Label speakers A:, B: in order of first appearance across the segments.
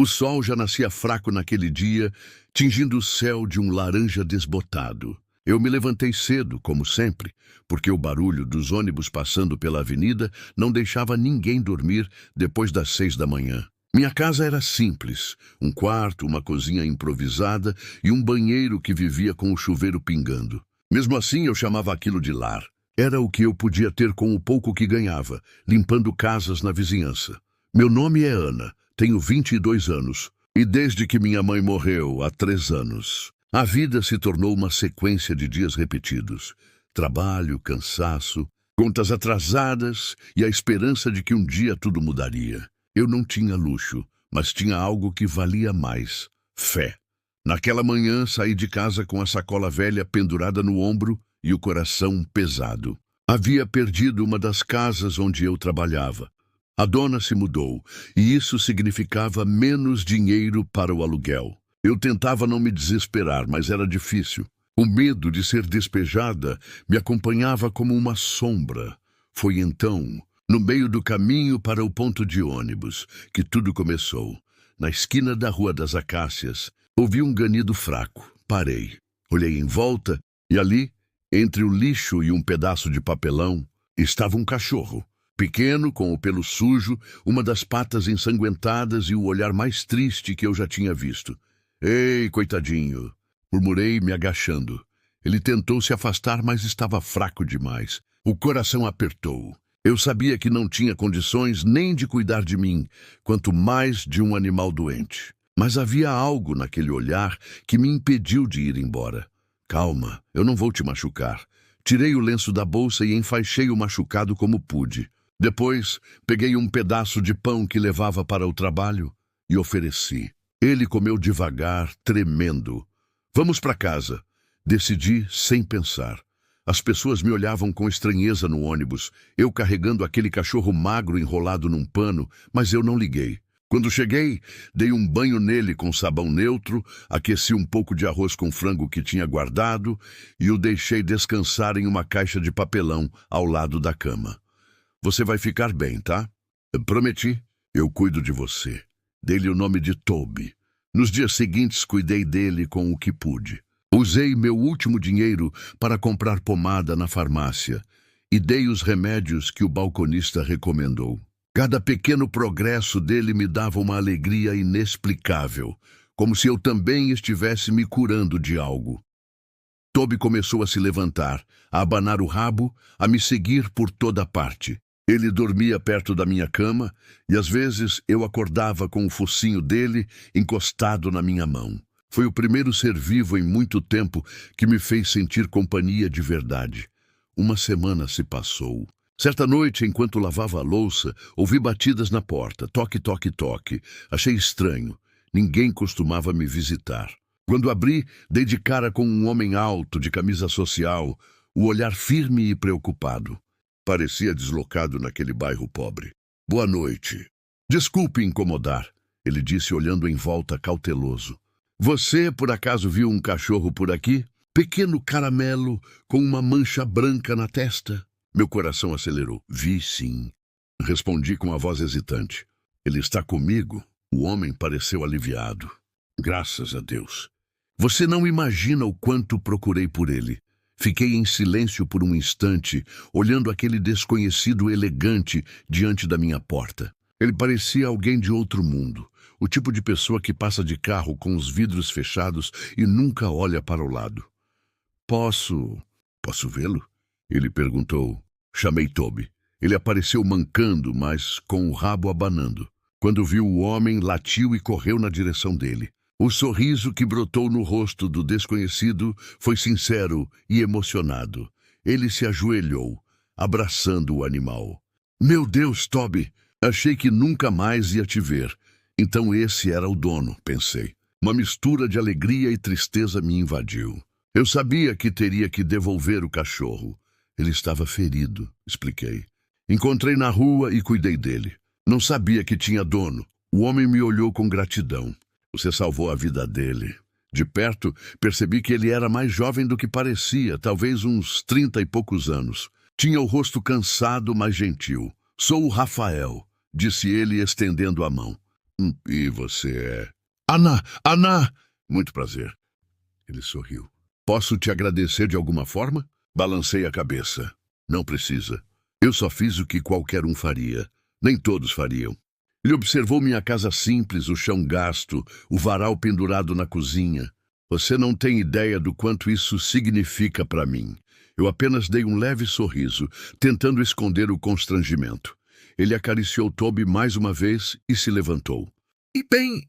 A: O sol já nascia fraco naquele dia, tingindo o céu de um laranja desbotado. Eu me levantei cedo, como sempre, porque o barulho dos ônibus passando pela avenida não deixava ninguém dormir depois das 6 da manhã. Minha casa era simples, um quarto, uma cozinha improvisada e um banheiro que vivia com o chuveiro pingando. Mesmo assim, eu chamava aquilo de lar. Era o que eu podia ter com o pouco que ganhava, limpando casas na vizinhança. Meu nome é Ana, tenho 22 anos, e desde que minha mãe morreu, há 3 anos, a vida se tornou uma sequência de dias repetidos. Trabalho, cansaço, contas atrasadas e a esperança de que um dia tudo mudaria. Eu não tinha luxo, mas tinha algo que valia mais: fé. Naquela manhã, saí de casa com a sacola velha pendurada no ombro e o coração pesado. Havia perdido uma das casas onde eu trabalhava. A dona se mudou, e isso significava menos dinheiro para o aluguel. Eu tentava não me desesperar, mas era difícil. O medo de ser despejada me acompanhava como uma sombra. Foi então, no meio do caminho para o ponto de ônibus, que tudo começou. Na esquina da Rua das Acácias, ouvi um ganido fraco. Parei. Olhei em volta e ali, entre o lixo e um pedaço de papelão, estava um cachorro. Pequeno, com o pelo sujo, uma das patas ensanguentadas e o olhar mais triste que eu já tinha visto. Ei, coitadinho, murmurei, me agachando. Ele tentou se afastar, mas estava fraco demais. O coração apertou. Eu sabia que não tinha condições nem de cuidar de mim, quanto mais de um animal doente. Mas havia algo naquele olhar que me impediu de ir embora. Calma, eu não vou te machucar. Tirei o lenço da bolsa e enfaixei o machucado como pude. Depois, peguei um pedaço de pão que levava para o trabalho e ofereci. Ele comeu devagar, tremendo. Vamos para casa. Decidi sem pensar. As pessoas me olhavam com estranheza no ônibus, eu carregando aquele cachorro magro enrolado num pano, mas eu não liguei. Quando cheguei, dei um banho nele com sabão neutro, aqueci um pouco de arroz com frango que tinha guardado e o deixei descansar em uma caixa de papelão ao lado da cama. Você vai ficar bem, tá? Prometi. Eu cuido de você. Dei-lhe o nome de Toby. Nos dias seguintes, cuidei dele com o que pude. Usei meu último dinheiro para comprar pomada na farmácia e dei os remédios que o balconista recomendou. Cada pequeno progresso dele me dava uma alegria inexplicável, como se eu também estivesse me curando de algo. Toby começou a se levantar, a abanar o rabo, a me seguir por toda parte. Ele dormia perto da minha cama e às vezes eu acordava com o focinho dele encostado na minha mão. Foi o primeiro ser vivo em muito tempo que me fez sentir companhia de verdade. Uma semana se passou. Certa noite, enquanto lavava a louça, ouvi batidas na porta. Toque, toque, toque. Achei estranho. Ninguém costumava me visitar. Quando abri, dei de cara com um homem alto, de camisa social, o olhar firme e preocupado. Parecia deslocado naquele bairro pobre. Boa noite. Desculpe incomodar, ele disse olhando em volta cauteloso. Você, por acaso, viu um cachorro por aqui? Pequeno caramelo, com uma mancha branca na testa. Meu coração acelerou. Vi sim. Respondi com a voz hesitante. Ele está comigo? O homem pareceu aliviado. Graças a Deus. Você não imagina o quanto procurei por ele. Fiquei em silêncio por um instante, olhando aquele desconhecido elegante diante da minha porta. Ele parecia alguém de outro mundo, o tipo de pessoa que passa de carro com os vidros fechados e nunca olha para o lado. Posso vê-lo? Ele perguntou. Chamei Toby. Ele apareceu mancando, mas com o rabo abanando. Quando viu o homem, latiu e correu na direção dele. O sorriso que brotou no rosto do desconhecido foi sincero e emocionado. Ele se ajoelhou, abraçando o animal. Meu Deus, Toby! Achei que nunca mais ia te ver. Então esse era o dono, pensei. Uma mistura de alegria e tristeza me invadiu. Eu sabia que teria que devolver o cachorro. Ele estava ferido, expliquei. Encontrei na rua e cuidei dele. Não sabia que tinha dono. O homem me olhou com gratidão. Você salvou a vida dele. De perto, percebi que ele era mais jovem do que parecia, talvez uns 30 e poucos anos. Tinha o rosto cansado, mas gentil. Sou o Rafael, disse ele estendendo a mão. E você é... Ana! Ana! Muito prazer. Ele sorriu. Posso te agradecer de alguma forma? Balancei a cabeça. Não precisa. Eu só fiz o que qualquer um faria. Nem todos fariam. Ele observou minha casa simples, o chão gasto, o varal pendurado na cozinha. Você não tem ideia do quanto isso significa para mim. Eu apenas dei um leve sorriso, tentando esconder o constrangimento. Ele acariciou Toby mais uma vez e se levantou. E bem,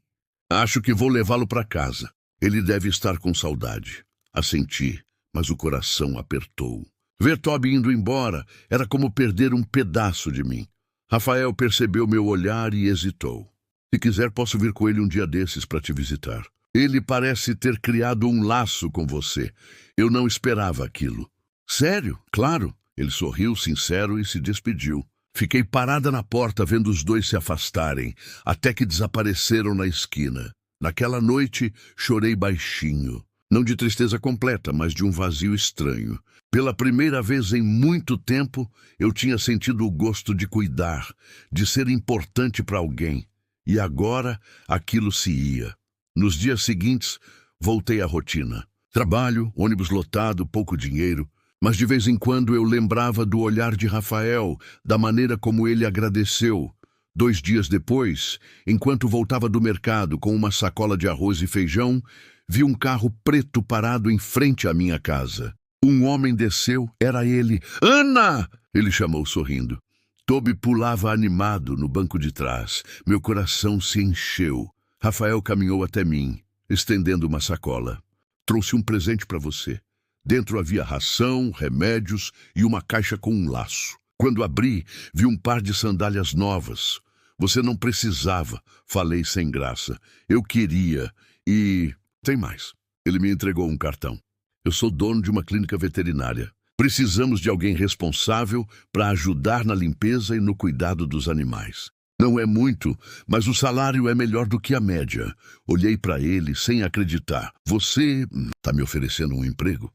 A: acho que vou levá-lo para casa. Ele deve estar com saudade. Assenti, mas o coração apertou. Ver Toby indo embora era como perder um pedaço de mim. Rafael percebeu meu olhar e hesitou. Se quiser, posso vir com ele um dia desses para te visitar. Ele parece ter criado um laço com você. Eu não esperava aquilo. Sério? Claro. Ele sorriu, sincero, e se despediu. Fiquei parada na porta vendo os dois se afastarem, até que desapareceram na esquina. Naquela noite, chorei baixinho. Não de tristeza completa, mas de um vazio estranho. Pela primeira vez em muito tempo, eu tinha sentido o gosto de cuidar, de ser importante para alguém. E agora, aquilo se ia. Nos dias seguintes, voltei à rotina. Trabalho, ônibus lotado, pouco dinheiro. Mas de vez em quando eu lembrava do olhar de Rafael, da maneira como ele agradeceu. 2 dias depois, enquanto voltava do mercado com uma sacola de arroz e feijão, vi um carro preto parado em frente à minha casa. Um homem desceu, era ele. Ana! Ele chamou sorrindo. Toby pulava animado no banco de trás. Meu coração se encheu. Rafael caminhou até mim, estendendo uma sacola. Trouxe um presente para você. Dentro havia ração, remédios e uma caixa com um laço. Quando abri, vi um par de sandálias novas. Você não precisava, falei sem graça. Eu queria e... Tem mais. Ele me entregou um cartão. Eu sou dono de uma clínica veterinária. Precisamos de alguém responsável para ajudar na limpeza e no cuidado dos animais. Não é muito, mas o salário é melhor do que a média. Olhei para ele sem acreditar. Você está me oferecendo um emprego?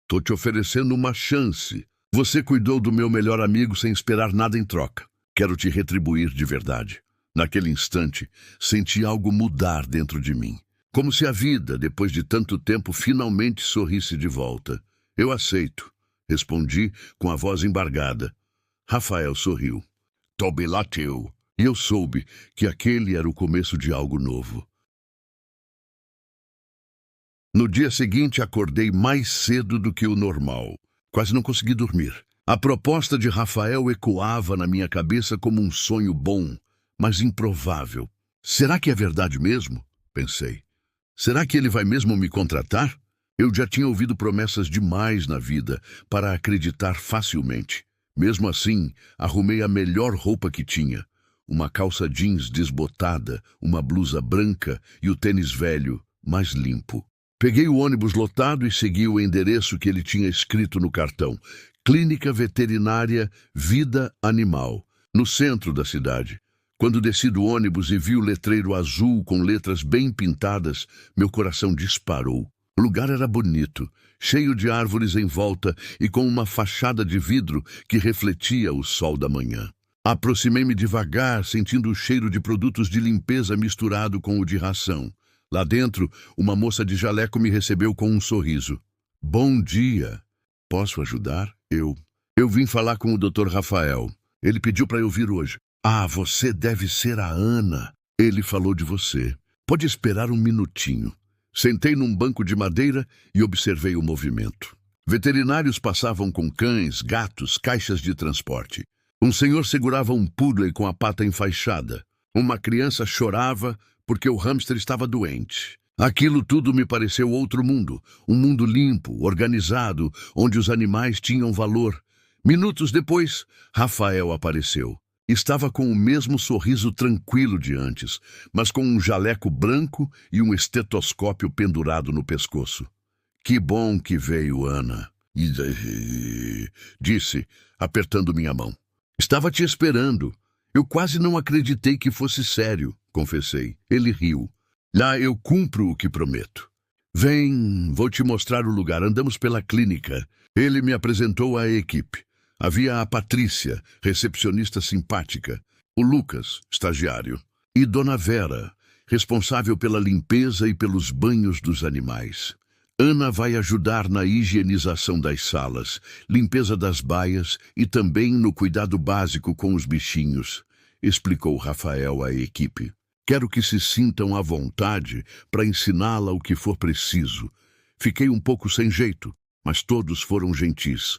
A: Tô te oferecendo uma chance. Você cuidou do meu melhor amigo sem esperar nada em troca. Quero te retribuir de verdade. Naquele instante, senti algo mudar dentro de mim. Como se a vida, depois de tanto tempo, finalmente sorrisse de volta. Eu aceito, respondi com a voz embargada. Rafael sorriu. Toby lateu, e eu soube que aquele era o começo de algo novo. No dia seguinte, acordei mais cedo do que o normal. Quase não consegui dormir. A proposta de Rafael ecoava na minha cabeça como um sonho bom, mas improvável. Será que é verdade mesmo? Pensei. Será que ele vai mesmo me contratar? Eu já tinha ouvido promessas demais na vida para acreditar facilmente. Mesmo assim, arrumei a melhor roupa que tinha. Uma calça jeans desbotada, uma blusa branca e o tênis velho, mais limpo. Peguei o ônibus lotado e segui o endereço que ele tinha escrito no cartão. Clínica Veterinária Vida Animal, no centro da cidade. Quando desci do ônibus e vi o letreiro azul com letras bem pintadas, meu coração disparou. O lugar era bonito, cheio de árvores em volta e com uma fachada de vidro que refletia o sol da manhã. Aproximei-me devagar, sentindo o cheiro de produtos de limpeza misturado com o de ração. Lá dentro, uma moça de jaleco me recebeu com um sorriso. Bom dia. Posso ajudar? Eu vim falar com o Dr. Rafael. Ele pediu para eu vir hoje. Ah, você deve ser a Ana. Ele falou de você. Pode esperar um minutinho. Sentei num banco de madeira e observei o movimento. Veterinários passavam com cães, gatos, caixas de transporte. Um senhor segurava um poodle com a pata enfaixada. Uma criança chorava porque o hamster estava doente. Aquilo tudo me pareceu outro mundo. Um mundo limpo, organizado, onde os animais tinham valor. Minutos depois, Rafael apareceu. Estava com o mesmo sorriso tranquilo de antes, mas com um jaleco branco e um estetoscópio pendurado no pescoço. Que bom que veio, Ana, disse, apertando minha mão. Estava te esperando. Eu quase não acreditei que fosse sério, confessei. Ele riu. Lá eu cumpro o que prometo. Vem, vou te mostrar o lugar. Andamos pela clínica. Ele me apresentou à equipe. Havia a Patrícia, recepcionista simpática. O Lucas, estagiário. E Dona Vera, responsável pela limpeza e pelos banhos dos animais. Ana vai ajudar na higienização das salas, limpeza das baias e também no cuidado básico com os bichinhos, explicou Rafael à equipe. Quero que se sintam à vontade para ensiná-la o que for preciso. Fiquei um pouco sem jeito, mas todos foram gentis.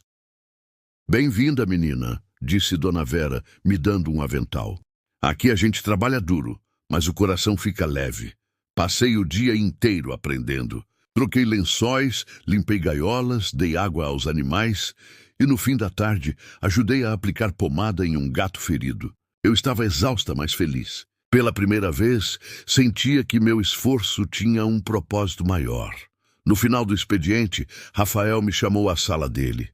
A: Bem-vinda, menina, disse Dona Vera, me dando um avental. Aqui a gente trabalha duro, mas o coração fica leve. Passei o dia inteiro aprendendo. Troquei lençóis, limpei gaiolas, dei água aos animais e no fim da tarde ajudei a aplicar pomada em um gato ferido. Eu estava exausta, mas feliz. Pela primeira vez, sentia que meu esforço tinha um propósito maior. No final do expediente, Rafael me chamou à sala dele.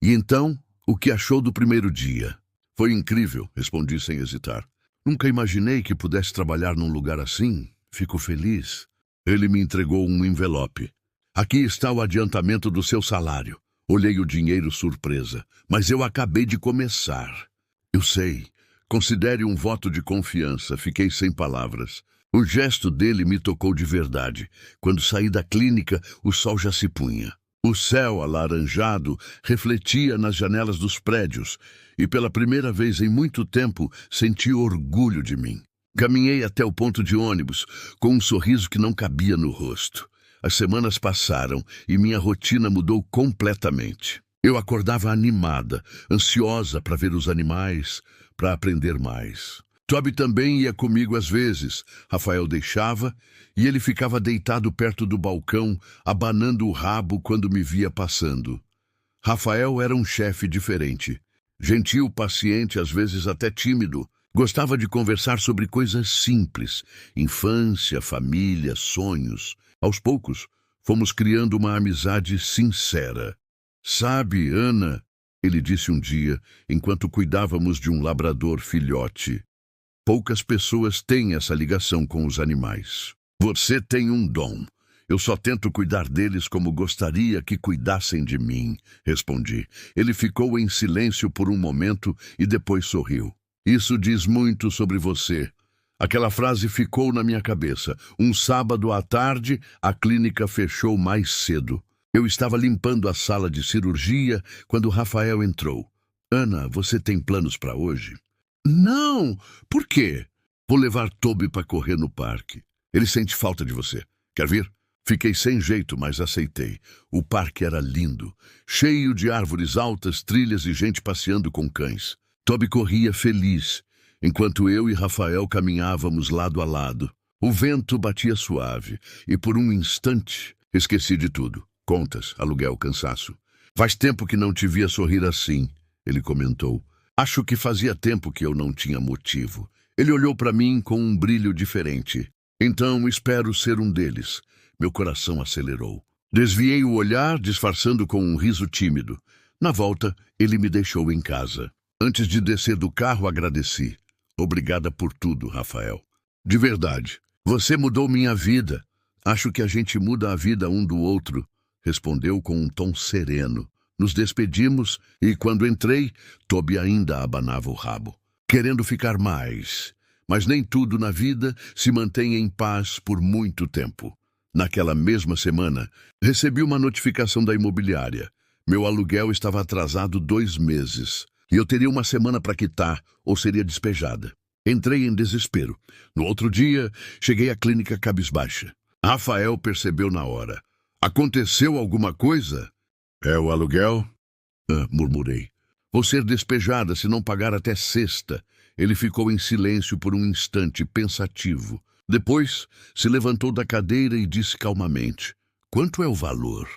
A: E então, o que achou do primeiro dia? Foi incrível, respondi sem hesitar. Nunca imaginei que pudesse trabalhar num lugar assim. Fico feliz. Ele me entregou um envelope. Aqui está o adiantamento do seu salário. Olhei o dinheiro surpresa, mas eu acabei de começar. Eu sei. Considere um voto de confiança. Fiquei sem palavras. O gesto dele me tocou de verdade. Quando saí da clínica, o sol já se punha. O céu alaranjado refletia nas janelas dos prédios e pela primeira vez em muito tempo senti orgulho de mim. Caminhei até o ponto de ônibus com um sorriso que não cabia no rosto. As semanas passaram e minha rotina mudou completamente. Eu acordava animada, ansiosa para ver os animais, para aprender mais. Toby também ia comigo às vezes. Rafael deixava e ele ficava deitado perto do balcão, abanando o rabo quando me via passando. Rafael era um chefe diferente. Gentil, paciente, às vezes até tímido. Gostava de conversar sobre coisas simples, infância, família, sonhos. Aos poucos, fomos criando uma amizade sincera. Sabe, Ana, ele disse um dia, enquanto cuidávamos de um labrador filhote. Poucas pessoas têm essa ligação com os animais. Você tem um dom. Eu só tento cuidar deles como gostaria que cuidassem de mim, respondi. Ele ficou em silêncio por um momento e depois sorriu. Isso diz muito sobre você. Aquela frase ficou na minha cabeça. Um sábado à tarde, a clínica fechou mais cedo. Eu estava limpando a sala de cirurgia quando Rafael entrou. Ana, você tem planos para hoje? Não! Por quê? Vou levar Toby para correr no parque. Ele sente falta de você. Quer vir? Fiquei sem jeito, mas aceitei. O parque era lindo, cheio de árvores altas, trilhas e gente passeando com cães. Toby corria feliz, enquanto eu e Rafael caminhávamos lado a lado. O vento batia suave e por um instante esqueci de tudo. Contas, aluguel, cansaço. Faz tempo que não te via sorrir assim, ele comentou. Acho que fazia tempo que eu não tinha motivo. Ele olhou para mim com um brilho diferente. Então espero ser um deles. Meu coração acelerou. Desviei o olhar, disfarçando com um riso tímido. Na volta, ele me deixou em casa. Antes de descer do carro, agradeci. Obrigada por tudo, Rafael. De verdade. Você mudou minha vida. Acho que a gente muda a vida um do outro, respondeu com um tom sereno. Nos despedimos e, quando entrei, Toby ainda abanava o rabo, querendo ficar mais. Mas nem tudo na vida se mantém em paz por muito tempo. Naquela mesma semana, recebi uma notificação da imobiliária. Meu aluguel estava atrasado 2 meses e eu teria uma semana para quitar ou seria despejada. Entrei em desespero. No outro dia, cheguei à clínica cabisbaixa. Rafael percebeu na hora. Aconteceu alguma coisa? É o aluguel? Murmurei. Vou ser despejada se não pagar até sexta. Ele ficou em silêncio por um instante, pensativo. Depois, se levantou da cadeira e disse calmamente. Quanto é o valor?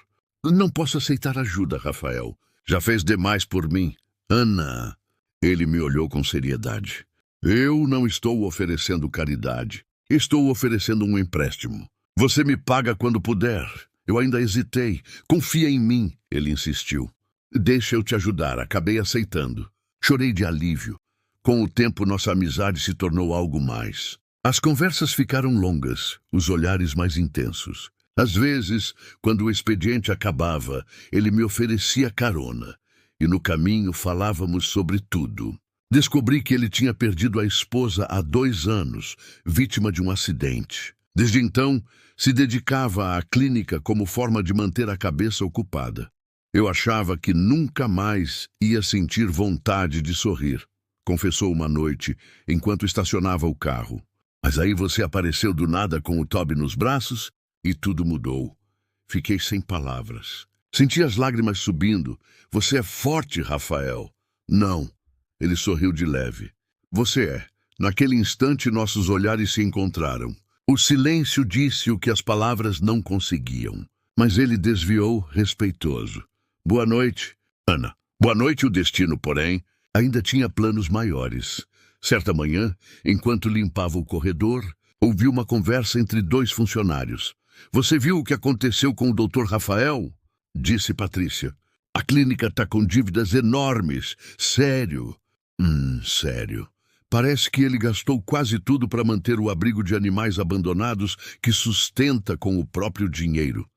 A: Não posso aceitar ajuda, Rafael. Já fez demais por mim. Ana. Ele me olhou com seriedade. Eu não estou oferecendo caridade. Estou oferecendo um empréstimo. Você me paga quando puder. Eu ainda hesitei. Confia em mim, ele insistiu. Deixa eu te ajudar. Acabei aceitando. Chorei de alívio. Com o tempo, nossa amizade se tornou algo mais. As conversas ficaram longas, os olhares mais intensos. Às vezes, quando o expediente acabava, ele me oferecia carona. E no caminho falávamos sobre tudo. Descobri que ele tinha perdido a esposa há 2 anos, vítima de um acidente. Desde então, se dedicava à clínica como forma de manter a cabeça ocupada. Eu achava que nunca mais ia sentir vontade de sorrir, confessou uma noite, enquanto estacionava o carro. Mas aí você apareceu do nada com o Toby nos braços e tudo mudou. Fiquei sem palavras. Senti as lágrimas subindo. Você é forte, Rafael. Não. Ele sorriu de leve. Você é. Naquele instante, nossos olhares se encontraram. O silêncio disse o que as palavras não conseguiam. Mas ele desviou, respeitoso. Boa noite, Ana. Boa noite, o destino, porém, ainda tinha planos maiores. Certa manhã, enquanto limpava o corredor, ouvi uma conversa entre 2 funcionários. Você viu o que aconteceu com o Dr. Rafael? Disse Patrícia. A clínica está com dívidas enormes. Sério. Sério. Parece que ele gastou quase tudo para manter o abrigo de animais abandonados que sustenta com o próprio dinheiro.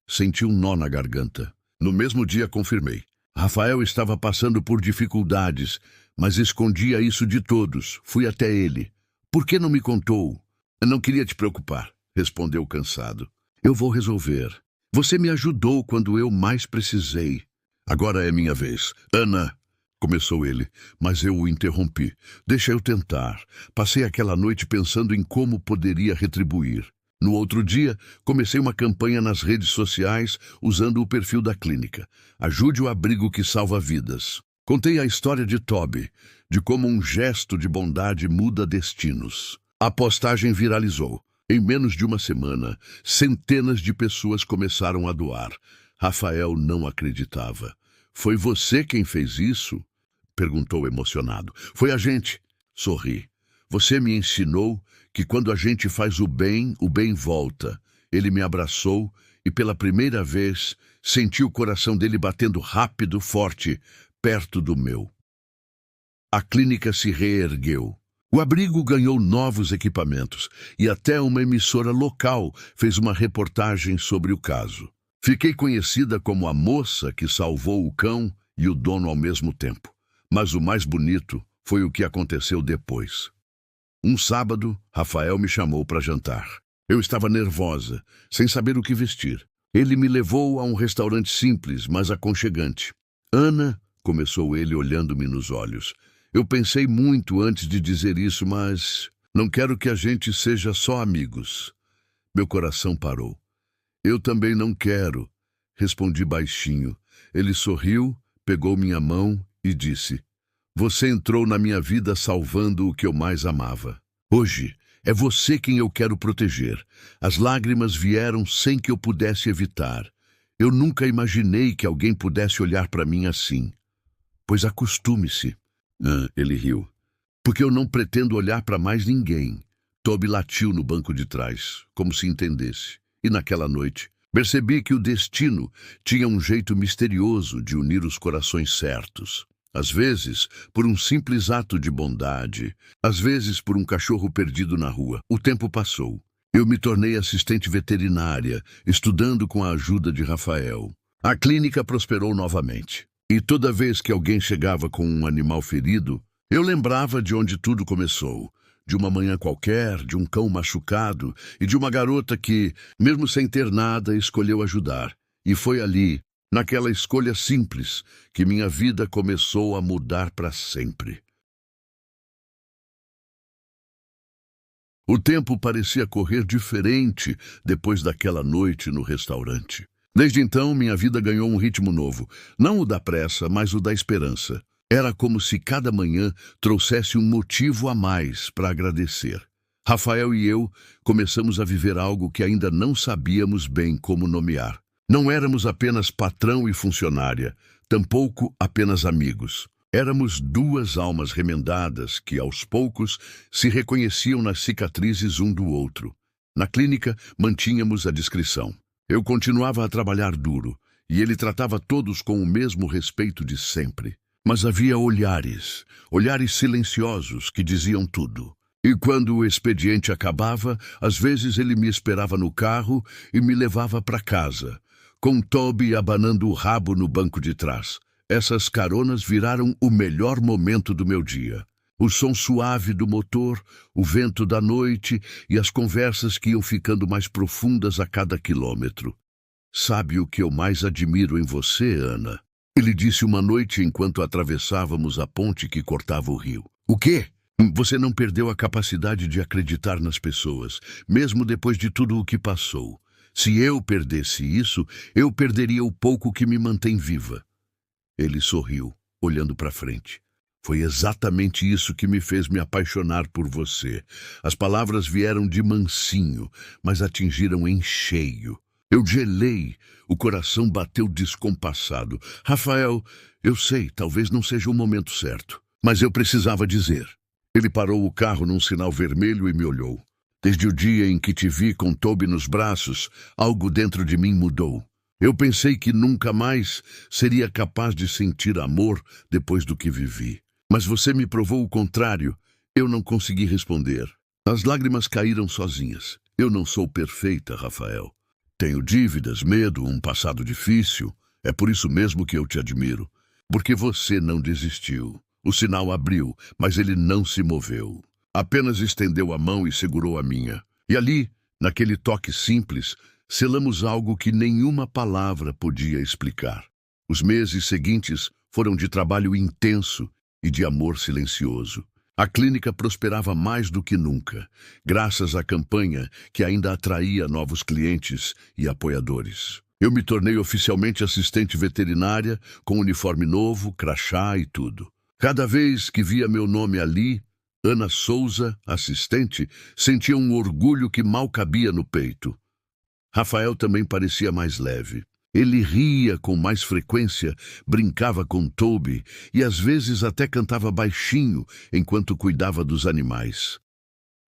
A: Senti um nó na garganta. No mesmo dia confirmei. Rafael estava passando por dificuldades, mas escondia isso de todos. Fui até ele. Por que não me contou? Eu não queria te preocupar, respondeu cansado. Eu vou resolver. Você me ajudou quando eu mais precisei. Agora é minha vez. Ana, começou ele, mas eu o interrompi. Deixa eu tentar. Passei aquela noite pensando em como poderia retribuir. No outro dia, comecei uma campanha nas redes sociais usando o perfil da clínica. Ajude o abrigo que salva vidas. Contei a história de Toby, de como um gesto de bondade muda destinos. A postagem viralizou. Em menos de uma semana, centenas de pessoas começaram a doar. Rafael não acreditava. Foi você quem fez isso? Perguntou emocionado. Foi a gente. Sorri. Você me ensinou que quando a gente faz o bem volta. Ele me abraçou e pela primeira vez senti o coração dele batendo rápido, forte, perto do meu. A clínica se reergueu. O abrigo ganhou novos equipamentos e até uma emissora local fez uma reportagem sobre o caso. Fiquei conhecida como a moça que salvou o cão e o dono ao mesmo tempo. Mas o mais bonito foi o que aconteceu depois. Um sábado, Rafael me chamou para jantar. Eu estava nervosa, sem saber o que vestir. Ele me levou a um restaurante simples, mas aconchegante. Ana, começou ele olhando-me nos olhos. Eu pensei muito antes de dizer isso, mas não quero que a gente seja só amigos. Meu coração parou. Eu também não quero, respondi baixinho. Ele sorriu, pegou minha mão e disse: Você entrou na minha vida salvando o que eu mais amava. Hoje, é você quem eu quero proteger. As lágrimas vieram sem que eu pudesse evitar. Eu nunca imaginei que alguém pudesse olhar para mim assim. Pois acostume-se. Ele riu. Porque eu não pretendo olhar para mais ninguém. Toby latiu no banco de trás, como se entendesse. E naquela noite, percebi que o destino tinha um jeito misterioso de unir os corações certos. Às vezes, por um simples ato de bondade. Às vezes, por um cachorro perdido na rua. O tempo passou. Eu me tornei assistente veterinária, estudando com a ajuda de Rafael. A clínica prosperou novamente. E toda vez que alguém chegava com um animal ferido, eu lembrava de onde tudo começou. De uma manhã qualquer, de um cão machucado e de uma garota que, mesmo sem ter nada, escolheu ajudar. E foi ali, naquela escolha simples, que minha vida começou a mudar para sempre. O tempo parecia correr diferente depois daquela noite no restaurante. Desde então, minha vida ganhou um ritmo novo. Não o da pressa, mas o da esperança. Era como se cada manhã trouxesse um motivo a mais para agradecer. Rafael e eu começamos a viver algo que ainda não sabíamos bem como nomear. Não éramos apenas patrão e funcionária, tampouco apenas amigos. Éramos 2 almas remendadas que, aos poucos, se reconheciam nas cicatrizes um do outro. Na clínica, mantínhamos a discrição. Eu continuava a trabalhar duro, e ele tratava todos com o mesmo respeito de sempre. Mas havia olhares silenciosos que diziam tudo. E quando o expediente acabava, às vezes ele me esperava no carro e me levava para casa, com Toby abanando o rabo no banco de trás. Essas caronas viraram o melhor momento do meu dia. O som suave do motor, o vento da noite e as conversas que iam ficando mais profundas a cada quilômetro. Sabe o que eu mais admiro em você, Ana? Ele disse uma noite enquanto atravessávamos a ponte que cortava o rio. O quê? Você não perdeu a capacidade de acreditar nas pessoas, mesmo depois de tudo o que passou. Se eu perdesse isso, eu perderia o pouco que me mantém viva. Ele sorriu, olhando para frente. Foi exatamente isso que me fez me apaixonar por você. As palavras vieram de mansinho, mas atingiram em cheio. Eu gelei, o coração bateu descompassado. Rafael, eu sei, talvez não seja o momento certo, mas eu precisava dizer. Ele parou o carro num sinal vermelho e me olhou. Desde o dia em que te vi com Toby nos braços, algo dentro de mim mudou. Eu pensei que nunca mais seria capaz de sentir amor depois do que vivi. Mas você me provou o contrário. Eu não consegui responder. As lágrimas caíram sozinhas. Eu não sou perfeita, Rafael. Tenho dívidas, medo, um passado difícil. É por isso mesmo que eu te admiro. Porque você não desistiu. O sinal abriu, mas ele não se moveu. Apenas estendeu a mão e segurou a minha. E ali, naquele toque simples, selamos algo que nenhuma palavra podia explicar. Os meses seguintes foram de trabalho intenso e de amor silencioso. A clínica prosperava mais do que nunca, graças à campanha que ainda atraía novos clientes e apoiadores. Eu me tornei oficialmente assistente veterinária, com uniforme novo, crachá e tudo. Cada vez que via meu nome ali, Ana Souza, assistente, sentia um orgulho que mal cabia no peito. Rafael também parecia mais leve. Ele ria com mais frequência, brincava com Toby e às vezes até cantava baixinho enquanto cuidava dos animais.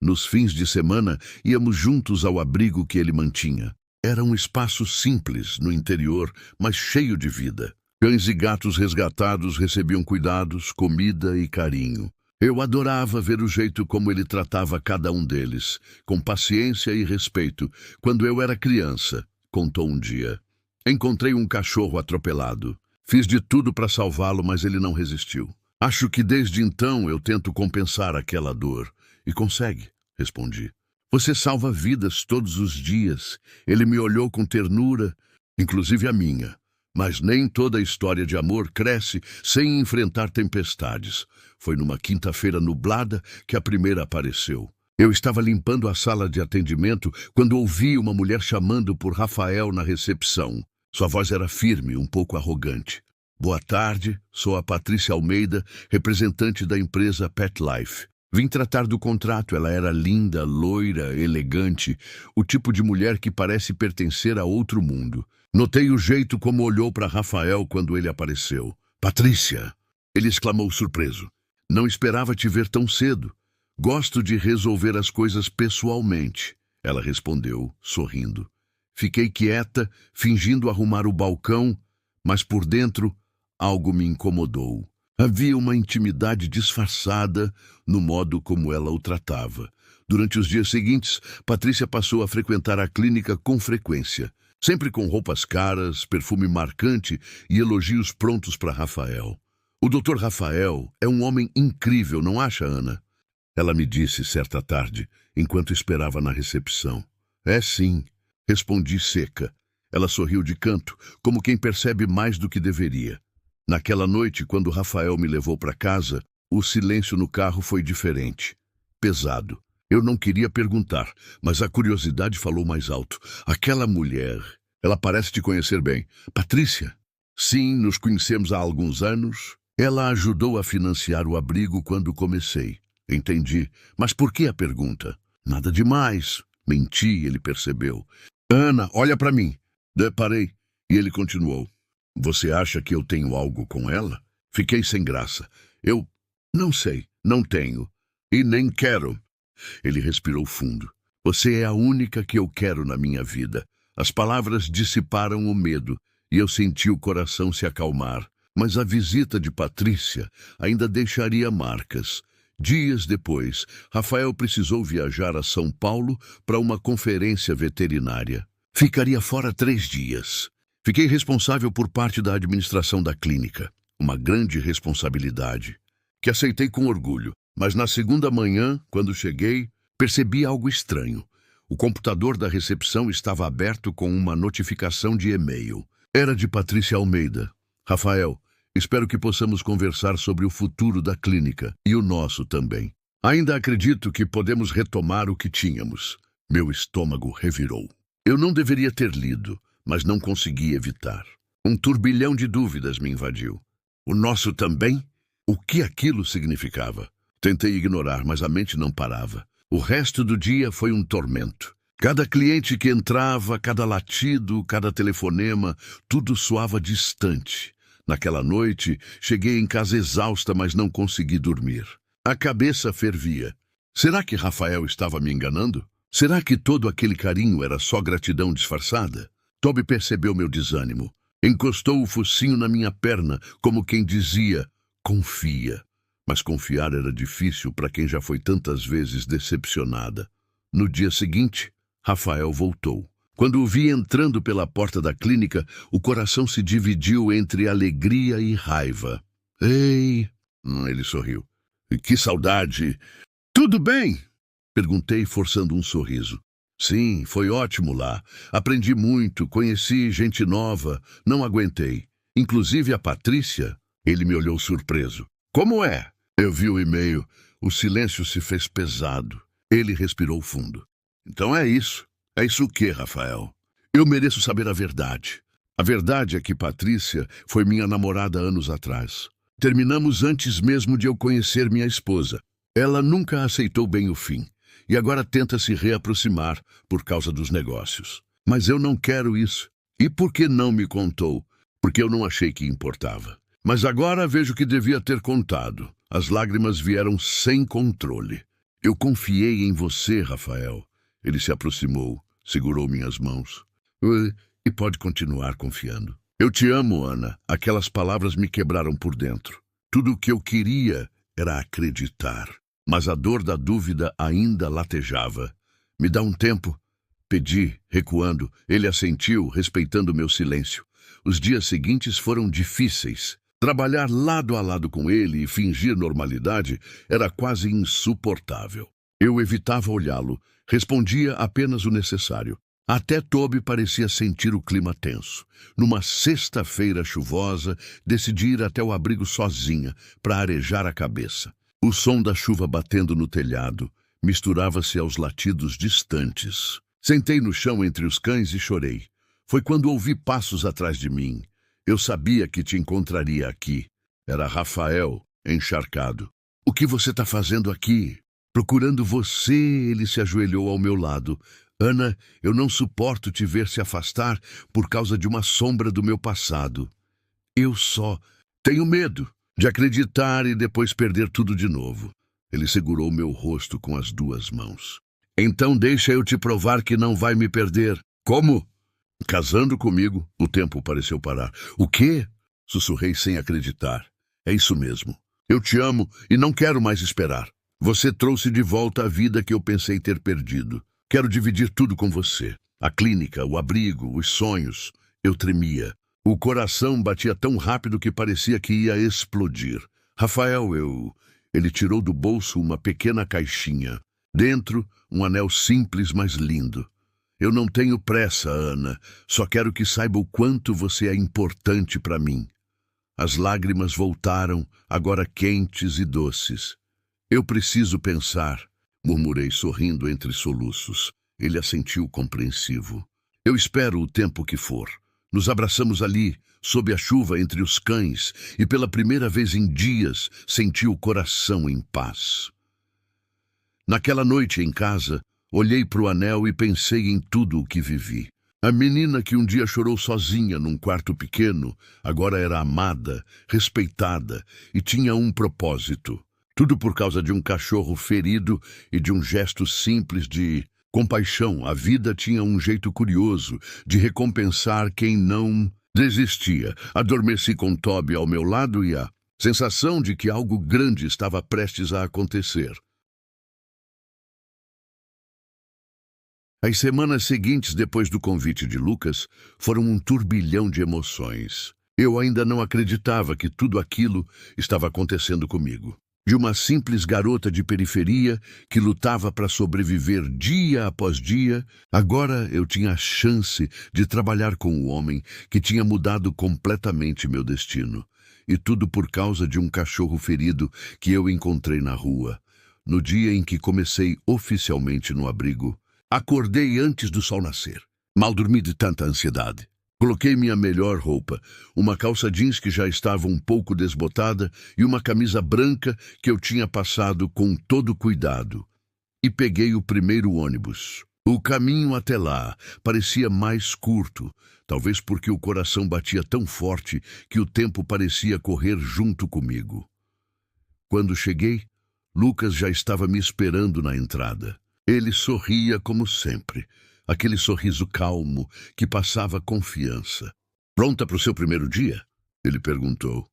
A: Nos fins de semana, íamos juntos ao abrigo que ele mantinha. Era um espaço simples no interior, mas cheio de vida. Cães e gatos resgatados recebiam cuidados, comida e carinho. Eu adorava ver o jeito como ele tratava cada um deles, com paciência e respeito, quando eu era criança, contou um dia. Encontrei um cachorro atropelado. Fiz de tudo para salvá-lo, mas ele não resistiu. Acho que desde então eu tento compensar aquela dor. E consegue, respondi. Você salva vidas todos os dias. Ele me olhou com ternura, inclusive a minha. Mas nem toda história de amor cresce sem enfrentar tempestades. Foi numa quinta-feira nublada que a primeira apareceu. Eu estava limpando a sala de atendimento quando ouvi uma mulher chamando por Rafael na recepção. Sua voz era firme, um pouco arrogante. Boa tarde, sou a Patrícia Almeida, representante da empresa Pet Life. Vim tratar do contrato. Ela era linda, loira, elegante, o tipo de mulher que parece pertencer a outro mundo. Notei o jeito como olhou para Rafael quando ele apareceu. Patrícia! Ele exclamou surpreso. Não esperava te ver tão cedo. Gosto de resolver as coisas pessoalmente, ela respondeu, sorrindo. Fiquei quieta, fingindo arrumar o balcão, mas por dentro algo me incomodou. Havia uma intimidade disfarçada no modo como ela o tratava. Durante os dias seguintes, Patrícia passou a frequentar a clínica com frequência, sempre com roupas caras, perfume marcante e elogios prontos para Rafael. O Dr. Rafael é um homem incrível, não acha, Ana? Ela me disse certa tarde, enquanto esperava na recepção. É sim, respondi seca. Ela sorriu de canto, como quem percebe mais do que deveria. Naquela noite, quando Rafael me levou para casa, o silêncio no carro foi diferente. Pesado. Eu não queria perguntar, mas a curiosidade falou mais alto. Aquela mulher, ela parece te conhecer bem. Patrícia? Sim, nos conhecemos há alguns anos. Ela ajudou a financiar o abrigo quando comecei. Entendi. Mas por que a pergunta? Nada demais. Menti, ele percebeu. Ana, olha para mim. Parei. E ele continuou. Você acha que eu tenho algo com ela? Fiquei sem graça. Eu não sei, não tenho. E nem quero. Ele respirou fundo. Você é a única que eu quero na minha vida. As palavras dissiparam o medo e eu senti o coração se acalmar. Mas a visita de Patrícia ainda deixaria marcas. Dias depois, Rafael precisou viajar a São Paulo para uma conferência veterinária. Ficaria fora 3 dias. Fiquei responsável por parte da administração da clínica. uma grande responsabilidade, que aceitei com orgulho. Mas na segunda manhã, quando cheguei, percebi algo estranho. O computador da recepção estava aberto com uma notificação de e-mail. Era de Patrícia Almeida. Rafael, espero que possamos conversar sobre o futuro da clínica e o nosso também. Ainda acredito que podemos retomar o que tínhamos. Meu estômago revirou. Eu não deveria ter lido, mas não consegui evitar. Um turbilhão de dúvidas me invadiu. O nosso também? O que aquilo significava? Tentei ignorar, mas a mente não parava. O resto do dia foi um tormento. Cada cliente que entrava, cada latido, cada telefonema, tudo soava distante. Naquela noite, cheguei em casa exausta, mas não consegui dormir. A cabeça fervia. Será que Rafael estava me enganando? Será que todo aquele carinho era só gratidão disfarçada? Toby percebeu meu desânimo. Encostou o focinho na minha perna, como quem dizia, confia. Mas confiar era difícil para quem já foi tantas vezes decepcionada. No dia seguinte, Rafael voltou. Quando o vi entrando pela porta da clínica, o coração se dividiu entre alegria e raiva. Ei, ele sorriu. Que saudade! Tudo bem? Perguntei, forçando um sorriso. Sim, foi ótimo lá. Aprendi muito, conheci gente nova, não aguentei. Inclusive a Patrícia. Ele me olhou surpreso. Como é? Eu vi o e-mail. O silêncio se fez pesado. Ele respirou fundo. Então é isso. É isso o quê, Rafael? Eu mereço saber a verdade. A verdade é que Patrícia foi minha namorada anos atrás. Terminamos antes mesmo de eu conhecer minha esposa. Ela nunca aceitou bem o fim. E agora tenta se reaproximar por causa dos negócios. Mas eu não quero isso. E por que não me contou? Porque eu não achei que importava. Mas agora vejo que devia ter contado. As lágrimas vieram sem controle. Eu confiei em você, Rafael. Ele se aproximou, segurou minhas mãos. E pode continuar confiando. Eu te amo, Ana. Aquelas palavras me quebraram por dentro. Tudo o que eu queria era acreditar. Mas a dor da dúvida ainda latejava. Me dá um tempo? Pedi, recuando. Ele assentiu, respeitando meu silêncio. Os dias seguintes foram difíceis. Trabalhar lado a lado com ele e fingir normalidade era quase insuportável. Eu evitava olhá-lo, respondia apenas o necessário. Até Toby parecia sentir o clima tenso. Numa sexta-feira chuvosa, decidi ir até o abrigo sozinha, para arejar a cabeça. O som da chuva batendo no telhado misturava-se aos latidos distantes. Sentei no chão entre os cães e chorei. Foi quando ouvi passos atrás de mim. Eu sabia que te encontraria aqui. Era Rafael, encharcado. O que você está fazendo aqui? Procurando você, ele se ajoelhou ao meu lado. Ana, eu não suporto te ver se afastar por causa de uma sombra do meu passado. Eu só tenho medo de acreditar e depois perder tudo de novo. Ele segurou meu rosto com as duas mãos. Então deixa eu te provar que não vai me perder. Como? Casando comigo, o tempo pareceu parar. O quê? Sussurrei sem acreditar. É isso mesmo. Eu te amo e não quero mais esperar. Você trouxe de volta a vida que eu pensei ter perdido. Quero dividir tudo com você. A clínica, o abrigo, os sonhos. Eu tremia. O coração batia tão rápido que parecia que ia explodir. Rafael, Ele tirou do bolso uma pequena caixinha. Dentro, um anel simples, mas lindo. Eu não tenho pressa, Ana. Só quero que saiba o quanto você é importante para mim. As lágrimas voltaram, agora quentes e doces. Eu preciso pensar, murmurei sorrindo entre soluços. Ele assentiu compreensivo. Eu espero o tempo que for. Nos abraçamos ali, sob a chuva entre os cães, e pela primeira vez em dias senti o coração em paz. Naquela noite em casa, olhei para o anel e pensei em tudo o que vivi. A menina que um dia chorou sozinha num quarto pequeno, agora era amada, respeitada e tinha um propósito. Tudo por causa de um cachorro ferido e de um gesto simples de compaixão. A vida tinha um jeito curioso de recompensar quem não desistia. Adormeci com Toby ao meu lado e a sensação de que algo grande estava prestes a acontecer. As semanas seguintes, depois do convite de Lucas, foram um turbilhão de emoções. Eu ainda não acreditava que tudo aquilo estava acontecendo comigo. De uma simples garota de periferia que lutava para sobreviver dia após dia, agora eu tinha a chance de trabalhar com o homem que tinha mudado completamente meu destino. E tudo por causa de um cachorro ferido que eu encontrei na rua. No dia em que comecei oficialmente no abrigo, acordei antes do sol nascer. Mal dormi de tanta ansiedade. Coloquei minha melhor roupa, uma calça jeans que já estava um pouco desbotada e uma camisa branca que eu tinha passado com todo cuidado. E peguei o primeiro ônibus. O caminho até lá parecia mais curto, talvez porque o coração batia tão forte que o tempo parecia correr junto comigo. Quando cheguei, Lucas já estava me esperando na entrada. Ele sorria como sempre. Aquele sorriso calmo que passava confiança. "Pronta para o seu primeiro dia?" ele perguntou,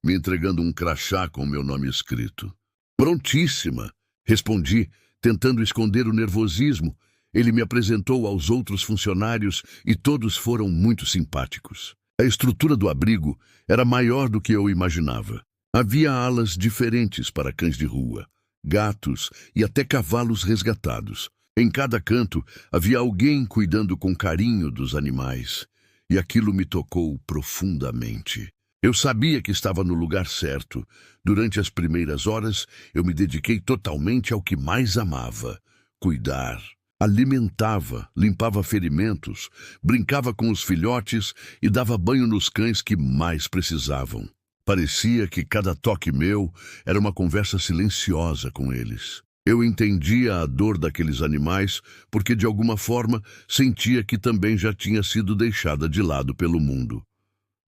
A: me entregando um crachá com meu nome escrito. "Prontíssima", respondi, tentando esconder o nervosismo. Ele me apresentou aos outros funcionários e todos foram muito simpáticos. A estrutura do abrigo era maior do que eu imaginava. Havia alas diferentes para cães de rua, gatos e até cavalos resgatados. Em cada canto havia alguém cuidando com carinho dos animais, e aquilo me tocou profundamente. Eu sabia que estava no lugar certo. Durante as primeiras horas, eu me dediquei totalmente ao que mais amava: cuidar. Alimentava, limpava ferimentos, brincava com os filhotes e dava banho nos cães que mais precisavam. Parecia que cada toque meu era uma conversa silenciosa com eles. Eu entendia a dor daqueles animais porque, de alguma forma, sentia que também já tinha sido deixada de lado pelo mundo.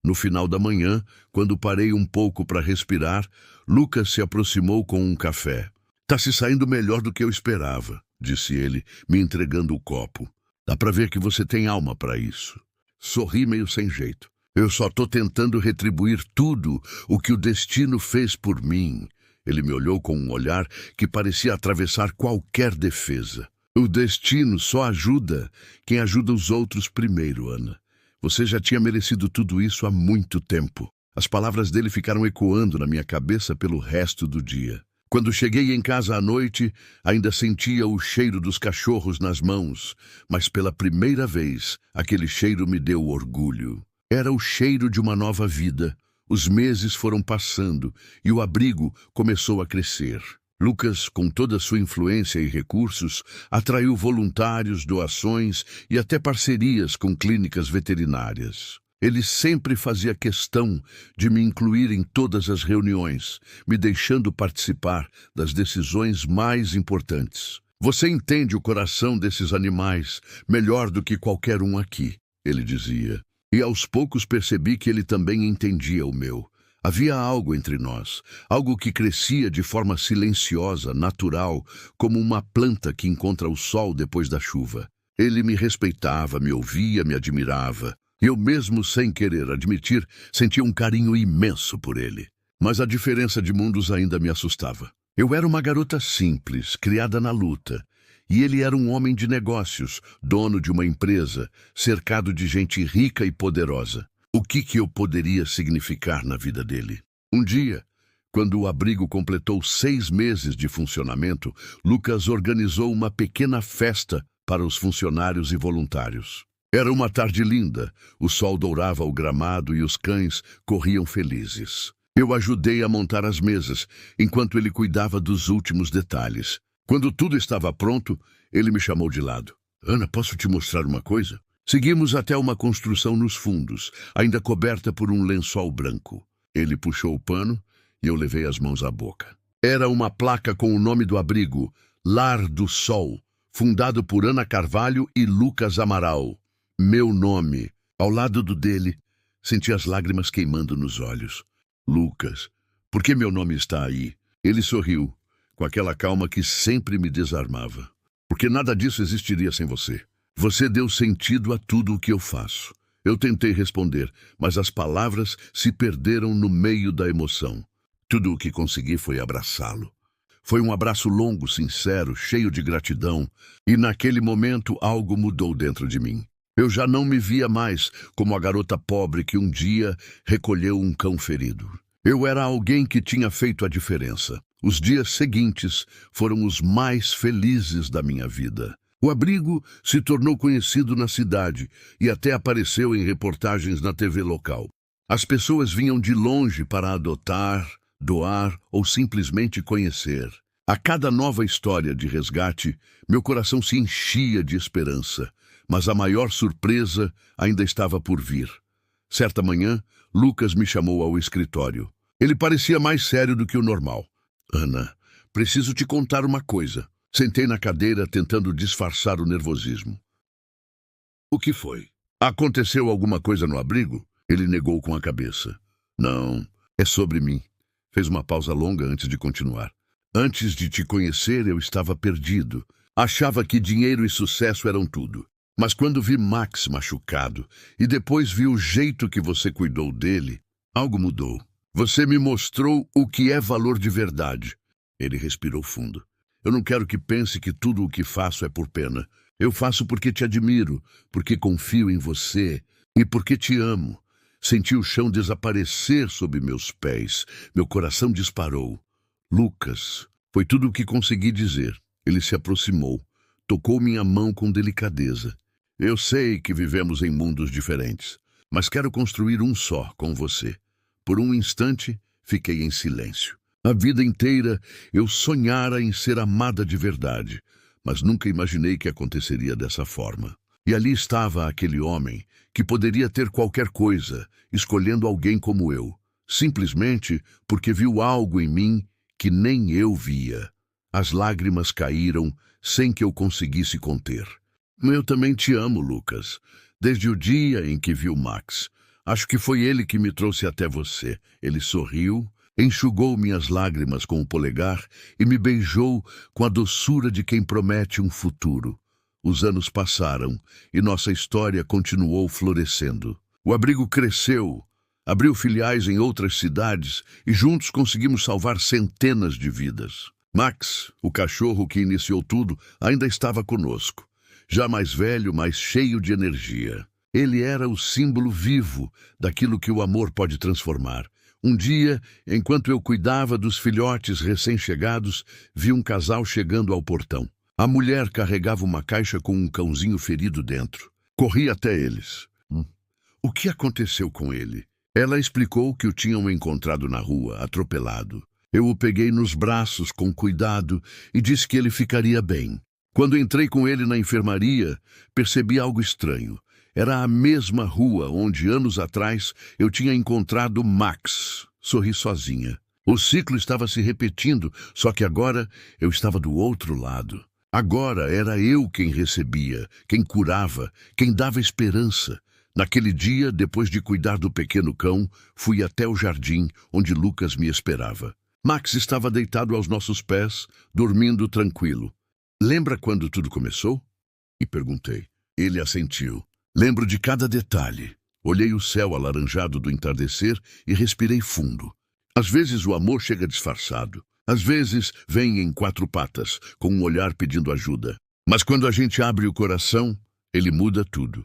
A: No final da manhã, quando parei um pouco para respirar, Lucas se aproximou com um café. "Tá se saindo melhor do que eu esperava", disse ele, me entregando o copo. "Dá para ver que você tem alma para isso." Sorri meio sem jeito. "Eu só tô tentando retribuir tudo o que o destino fez por mim." Ele me olhou com um olhar que parecia atravessar qualquer defesa. "O destino só ajuda quem ajuda os outros primeiro, Ana. Você já tinha merecido tudo isso há muito tempo." As palavras dele ficaram ecoando na minha cabeça pelo resto do dia. Quando cheguei em casa à noite, ainda sentia o cheiro dos cachorros nas mãos, mas pela primeira vez, aquele cheiro me deu orgulho. Era o cheiro de uma nova vida. Os meses foram passando e o abrigo começou a crescer. Lucas, com toda a sua influência e recursos, atraiu voluntários, doações e até parcerias com clínicas veterinárias. Ele sempre fazia questão de me incluir em todas as reuniões, me deixando participar das decisões mais importantes. "Você entende o coração desses animais melhor do que qualquer um aqui", ele dizia. E aos poucos percebi que ele também entendia o meu. Havia algo entre nós, algo que crescia de forma silenciosa, natural, como uma planta que encontra o sol depois da chuva. Ele me respeitava, me ouvia, me admirava. Eu mesmo, sem querer admitir, sentia um carinho imenso por ele. Mas a diferença de mundos ainda me assustava. Eu era uma garota simples, criada na luta. E ele era um homem de negócios, dono de uma empresa, cercado de gente rica e poderosa. O que eu poderia significar na vida dele? Um dia, quando o abrigo completou 6 meses de funcionamento, Lucas organizou uma pequena festa para os funcionários e voluntários. Era uma tarde linda, o sol dourava o gramado e os cães corriam felizes. Eu ajudei a montar as mesas, enquanto ele cuidava dos últimos detalhes. Quando tudo estava pronto, ele me chamou de lado. "Ana, posso te mostrar uma coisa?" Seguimos até uma construção nos fundos, ainda coberta por um lençol branco. Ele puxou o pano e eu levei as mãos à boca. Era uma placa com o nome do abrigo, Lar do Sol, fundado por Ana Carvalho e Lucas Amaral. Meu nome. Ao lado do dele, senti as lágrimas queimando nos olhos. "Lucas, por que meu nome está aí?" Ele sorriu, com aquela calma que sempre me desarmava. "Porque nada disso existiria sem você. Você deu sentido a tudo o que eu faço." Eu tentei responder, mas as palavras se perderam no meio da emoção. Tudo o que consegui foi abraçá-lo. Foi um abraço longo, sincero, cheio de gratidão, e naquele momento algo mudou dentro de mim. Eu já não me via mais como a garota pobre que um dia recolheu um cão ferido. Eu era alguém que tinha feito a diferença. Os dias seguintes foram os mais felizes da minha vida. O abrigo se tornou conhecido na cidade e até apareceu em reportagens na TV local. As pessoas vinham de longe para adotar, doar ou simplesmente conhecer. A cada nova história de resgate, meu coração se enchia de esperança, mas a maior surpresa ainda estava por vir. Certa manhã, Lucas me chamou ao escritório. Ele parecia mais sério do que o normal. Ana, preciso te contar uma coisa. Sentei na cadeira tentando disfarçar o nervosismo. O que foi? Aconteceu alguma coisa no abrigo? Ele negou com a cabeça. Não, é sobre mim. Fez uma pausa longa antes de continuar. Antes de te conhecer, eu estava perdido. Achava que dinheiro e sucesso eram tudo. Mas quando vi Max machucado e depois vi o jeito que você cuidou dele, algo mudou. Você me mostrou o que é valor de verdade. Ele respirou fundo. Eu não quero que pense que tudo o que faço é por pena. Eu faço porque te admiro, porque confio em você e porque te amo. Senti o chão desaparecer sob meus pés. Meu coração disparou. Lucas, foi tudo o que consegui dizer. Ele se aproximou, tocou minha mão com delicadeza. Eu sei que vivemos em mundos diferentes, mas quero construir um só com você. Por um instante, fiquei em silêncio. A vida inteira eu sonhara em ser amada de verdade, mas nunca imaginei que aconteceria dessa forma. E ali estava aquele homem que poderia ter qualquer coisa, escolhendo alguém como eu, simplesmente porque viu algo em mim que nem eu via. As lágrimas caíram sem que eu conseguisse conter. Eu também te amo, Lucas. Desde o dia em que vi o Max. Acho que foi ele que me trouxe até você. Ele sorriu, enxugou minhas lágrimas com o polegar e me beijou com a doçura de quem promete um futuro. Os anos passaram e nossa história continuou florescendo. O abrigo cresceu, abriu filiais em outras cidades e juntos conseguimos salvar centenas de vidas. Max, o cachorro que iniciou tudo, ainda estava conosco. Já mais velho, mais cheio de energia. Ele era o símbolo vivo daquilo que o amor pode transformar. Um dia, enquanto eu cuidava dos filhotes recém-chegados, vi um casal chegando ao portão. A mulher carregava uma caixa com um cãozinho ferido dentro. Corri até eles. O que aconteceu com ele? Ela explicou que o tinham encontrado na rua, atropelado. Eu o peguei nos braços com cuidado e disse que ele ficaria bem. Quando entrei com ele na enfermaria, percebi algo estranho. Era a mesma rua onde, anos atrás, eu tinha encontrado Max. Sorri sozinha. O ciclo estava se repetindo, só que agora eu estava do outro lado. Agora era eu quem recebia, quem curava, quem dava esperança. Naquele dia, depois de cuidar do pequeno cão, fui até o jardim onde Lucas me esperava. Max estava deitado aos nossos pés, dormindo tranquilo. Lembra quando tudo começou? E perguntei. Ele assentiu. Lembro de cada detalhe. Olhei o céu alaranjado do entardecer e respirei fundo. Às vezes o amor chega disfarçado. Às vezes vem em quatro patas, com um olhar pedindo ajuda. Mas quando a gente abre o coração, ele muda tudo.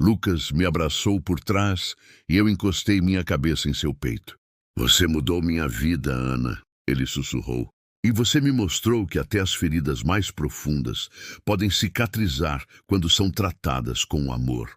A: Lucas me abraçou por trás e eu encostei minha cabeça em seu peito. Você mudou minha vida, Ana, ele sussurrou. E você me mostrou que até as feridas mais profundas podem cicatrizar quando são tratadas com amor.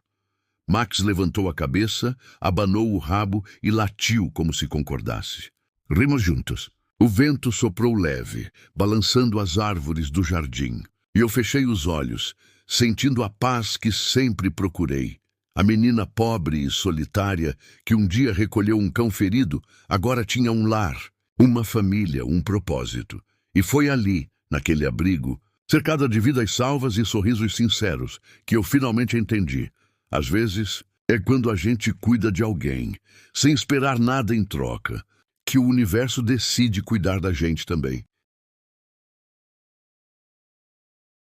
A: Max levantou a cabeça, abanou o rabo e latiu como se concordasse. Rimos juntos. O vento soprou leve, balançando as árvores do jardim. E eu fechei os olhos, sentindo a paz que sempre procurei. A menina pobre e solitária, que um dia recolheu um cão ferido, agora tinha um lar. Uma família, um propósito. E foi ali, naquele abrigo, cercada de vidas salvas e sorrisos sinceros, que eu finalmente entendi. Às vezes, é quando a gente cuida de alguém, sem esperar nada em troca, que o universo decide cuidar da gente também.